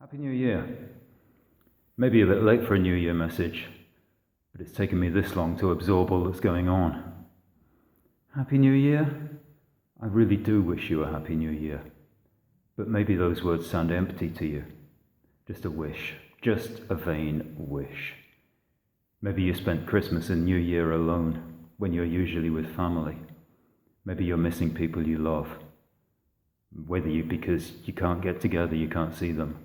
Happy New Year. Maybe a bit late for a New Year message, but it's taken me this long to absorb all that's going on. Happy New Year? I really do wish you a Happy New Year. But maybe those words sound empty to you. Just a wish, just a vain wish. Maybe you spent Christmas and New Year alone when you're usually with family. Maybe you're missing people you love. Whether because you can't get together, you can't see them,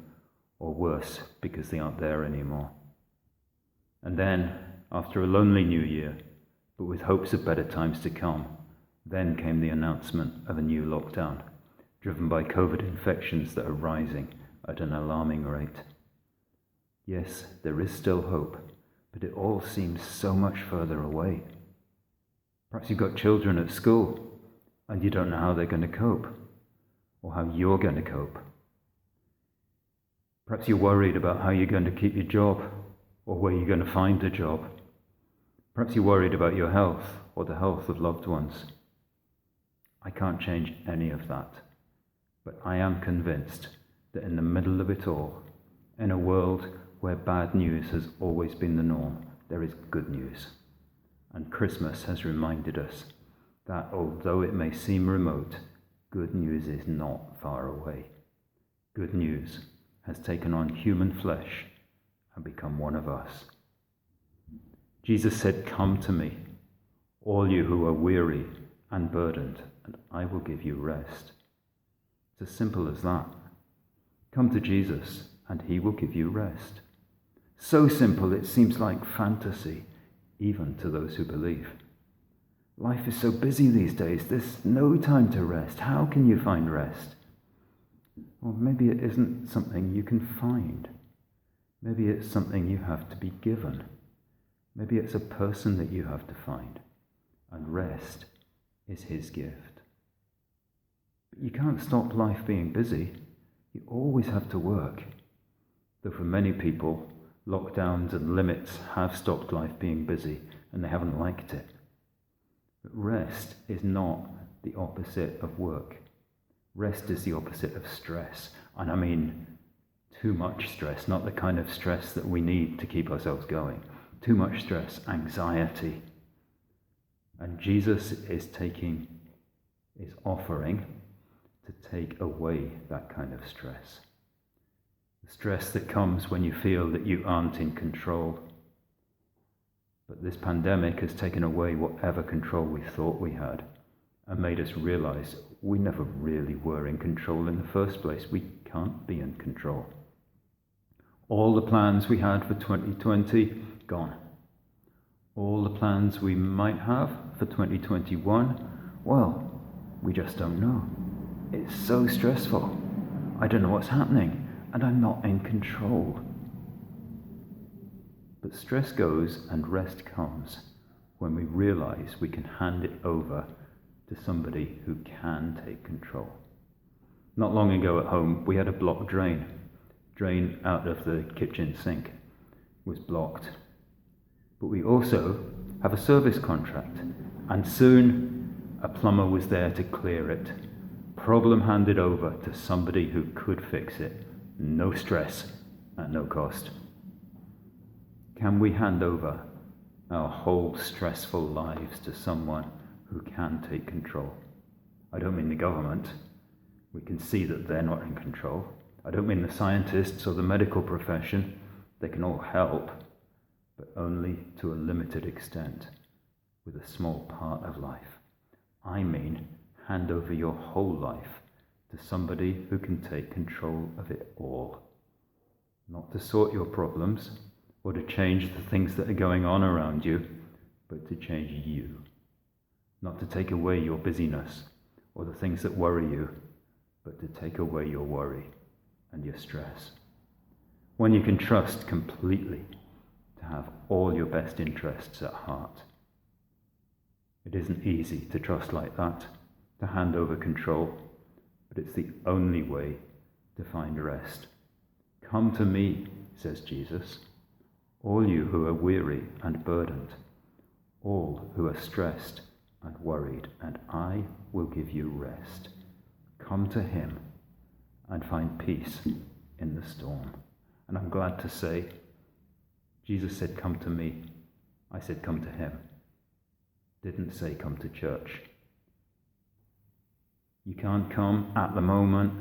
or worse, because they aren't there anymore. And then, after a lonely New Year, but with hopes of better times to come, then came the announcement of a new lockdown, driven by COVID infections that are rising at an alarming rate. Yes, there is still hope, but it all seems so much further away. Perhaps you've got children at school, and you don't know how they're going to cope, or how you're going to cope. Perhaps you're worried about how you're going to keep your job, or where you're going to find a job. Perhaps you're worried about your health, or the health of loved ones. I can't change any of that, but I am convinced that in the middle of it all, in a world where bad news has always been the norm, there is good news. And Christmas has reminded us that although it may seem remote, good news is not far away. Good news has taken on human flesh and become one of us. Jesus said, "Come to me, all you who are weary and burdened, and I will give you rest." It's as simple as that. Come to Jesus and he will give you rest. So simple it seems like fantasy, even to those who believe. Life is so busy these days, there's no time to rest. How can you find rest? Well, maybe it isn't something you can find. Maybe it's something you have to be given. Maybe it's a person that you have to find. And rest is his gift. But you can't stop life being busy. You always have to work. Though for many people, lockdowns and limits have stopped life being busy, and they haven't liked it. But rest is not the opposite of work. Rest is the opposite of stress. And I mean too much stress, not the kind of stress that we need to keep ourselves going. Too much stress, anxiety. And Jesus is offering to take away that kind of stress. The stress that comes when you feel that you aren't in control. But this pandemic has taken away whatever control we thought we had and made us realize we never really were in control in the first place. We can't be in control. All the plans we had for 2020, gone. All the plans we might have for 2021, well, we just don't know. It's so stressful. I don't know what's happening, and I'm not in control. But stress goes and rest comes when we realize we can hand it over to somebody who can take control. Not long ago at home, we had a blocked drain. Drain out of the kitchen sink was blocked. But we also have a service contract, and soon a plumber was there to clear it. Problem handed over to somebody who could fix it. No stress, at no cost. Can we hand over our whole stressful lives to someone who can take control? I don't mean the government. We can see that they're not in control. I don't mean the scientists or the medical profession. They can all help, but only to a limited extent, with a small part of life. I mean, hand over your whole life to somebody who can take control of it all. Not to sort your problems, or to change the things that are going on around you, but to change you. Not to take away your busyness, or the things that worry you, but to take away your worry and your stress. When you can trust completely to have all your best interests at heart. It isn't easy to trust like that, to hand over control, but it's the only way to find rest. Come to me, says Jesus, all you who are weary and burdened, all who are stressed and worried, and I will give you rest. Come to him and find peace in the storm. And I'm glad to say, Jesus said, come to me. I said, come to him. Didn't say, come to church. You can't come at the moment.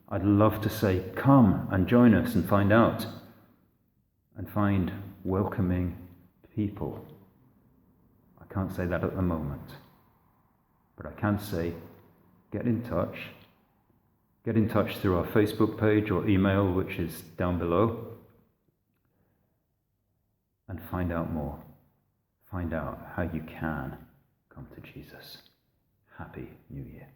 I'd love to say, come and join us and find out. And find welcoming people. I can't say that at the moment. But I can say, get in touch. Get in touch through our Facebook page or email, which is down below. And find out more. Find out how you can come to Jesus. Happy New Year.